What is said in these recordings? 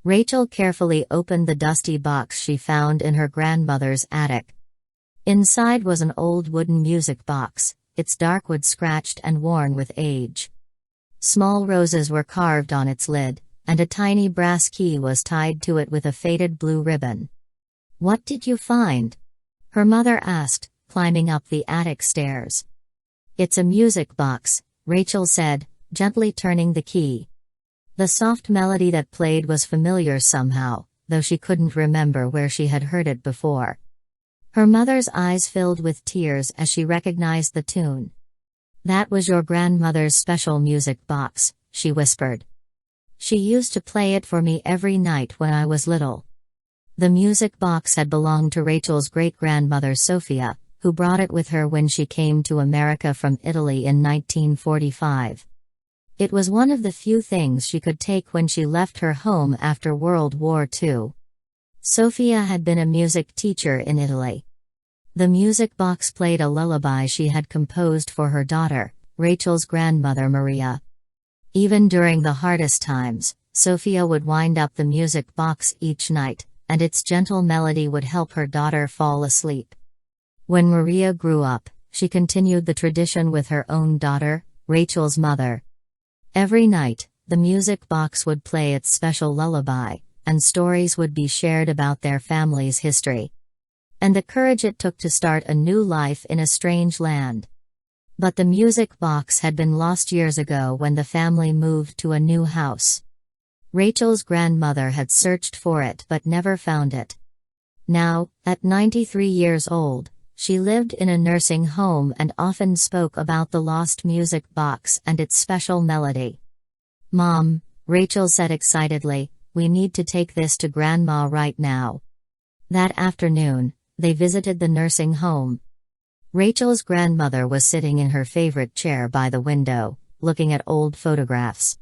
Rachel carefully opened the dusty box she found in her grandmother's attic. Inside was an old wooden music box, its dark wood scratched and worn with age. Small roses were carved on its lid, and a tiny brass key was tied to it with a faded blue ribbon. "What did you find?" her mother asked, climbing up the attic stairs. "It's a music box," Rachel said, gently turning the key. The soft melody that played was familiar somehow, though she couldn't remember where she had heard it before. Her mother's eyes filled with tears as she recognized the tune. "That was your grandmother's special music box," she whispered. "She used to play it for me every night when I was little." The music box had belonged to Rachel's great-grandmother Sophia, who brought it with her when she came to America from Italy in 1945. It was one of the few things she could take when she left her home after World War II. Sophia had been a music teacher in Italy. The music box played a lullaby she had composed for her daughter, Rachel's grandmother Maria. Even during the hardest times, Sophia would wind up the music box each night, and its gentle melody would help her daughter fall asleep. When Maria grew up, she continued the tradition with her own daughter, Rachel's mother. Every night, the music box would play its special lullaby, and stories would be shared about their family's history and the courage it took to start a new life in a strange land. But the music box had been lost years ago when the family moved to a new house. Rachel's grandmother had searched for it but never found it. Now, at 93 years old, she lived in a nursing home and often spoke about the lost music box and its special melody. "Mom," Rachel said excitedly, "we need to take this to Grandma right now." That afternoon, they visited the nursing home. Rachel's grandmother was sitting in her favorite chair by the window, looking at old photographs.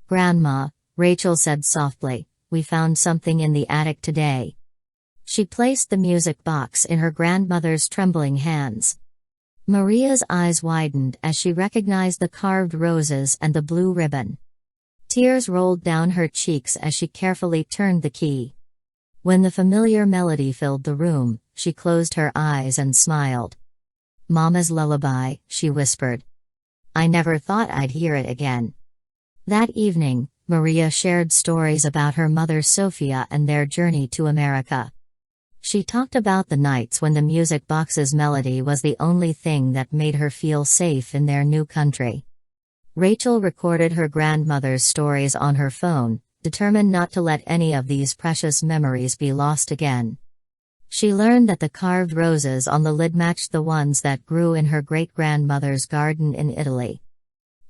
"Grandma," Rachel said softly, "we found something in the attic today." She placed the music box in her grandmother's trembling hands. Maria's eyes widened as she recognized the carved roses and the blue ribbon. Tears rolled down her cheeks as she carefully turned the key. When the familiar melody filled the room, she closed her eyes and smiled. "Mama's lullaby," she whispered. "I never thought I'd hear it again." That evening, Maria shared stories about her mother Sophia and their journey to America. She talked about the nights when the music box's melody was the only thing that made her feel safe in their new country. Rachel recorded her grandmother's stories on her phone, determined not to let any of these precious memories be lost again. She learned that the carved roses on the lid matched the ones that grew in her great-grandmother's garden in Italy.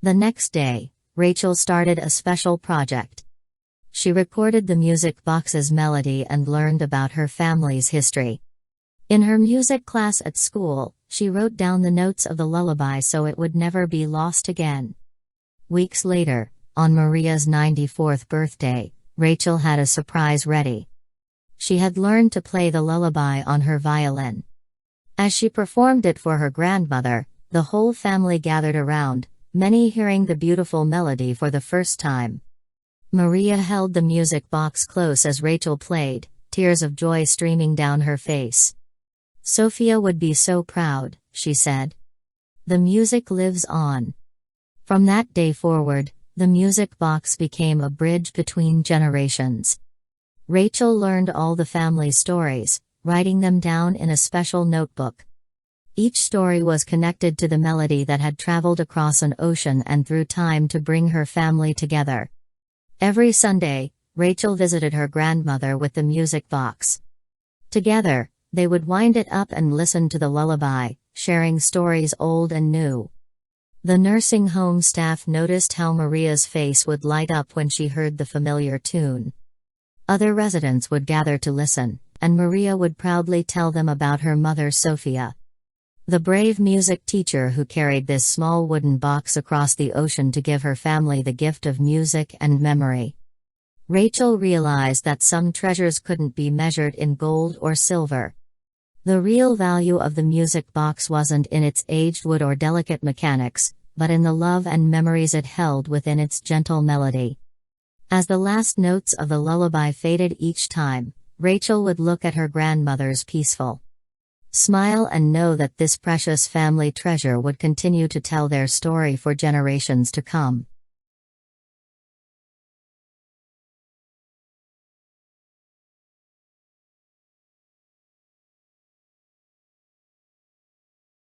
The next day, Rachel started a special project. She recorded the music box's melody and learned about her family's history. In her music class at school, she wrote down the notes of the lullaby so it would never be lost again. Weeks later, on Maria's 94th birthday, Rachel had a surprise ready. She had learned to play the lullaby on her violin. As she performed it for her grandmother, the whole family gathered around, many hearing the beautiful melody for the first time. Maria held the music box close as Rachel played, tears of joy streaming down her face. "Sophia would be so proud," she said. "The music lives on." From that day forward, the music box became a bridge between generations. Rachel learned all the family stories, writing them down in a special notebook. Each story was connected to the melody that had traveled across an ocean and through time to bring her family together. Every Sunday, Rachel visited her grandmother with the music box. Together, they would wind it up and listen to the lullaby, sharing stories old and new. The nursing home staff noticed how Maria's face would light up when she heard the familiar tune. Other residents would gather to listen, and Maria would proudly tell them about her mother Sophia, the brave music teacher who carried this small wooden box across the ocean to give her family the gift of music and memory. Rachel realized that some treasures couldn't be measured in gold or silver. The real value of the music box wasn't in its aged wood or delicate mechanics, but in the love and memories it held within its gentle melody. As the last notes of the lullaby faded each time, Rachel would look at her grandmother's peaceful smile and know that this precious family treasure would continue to tell their story for generations to come.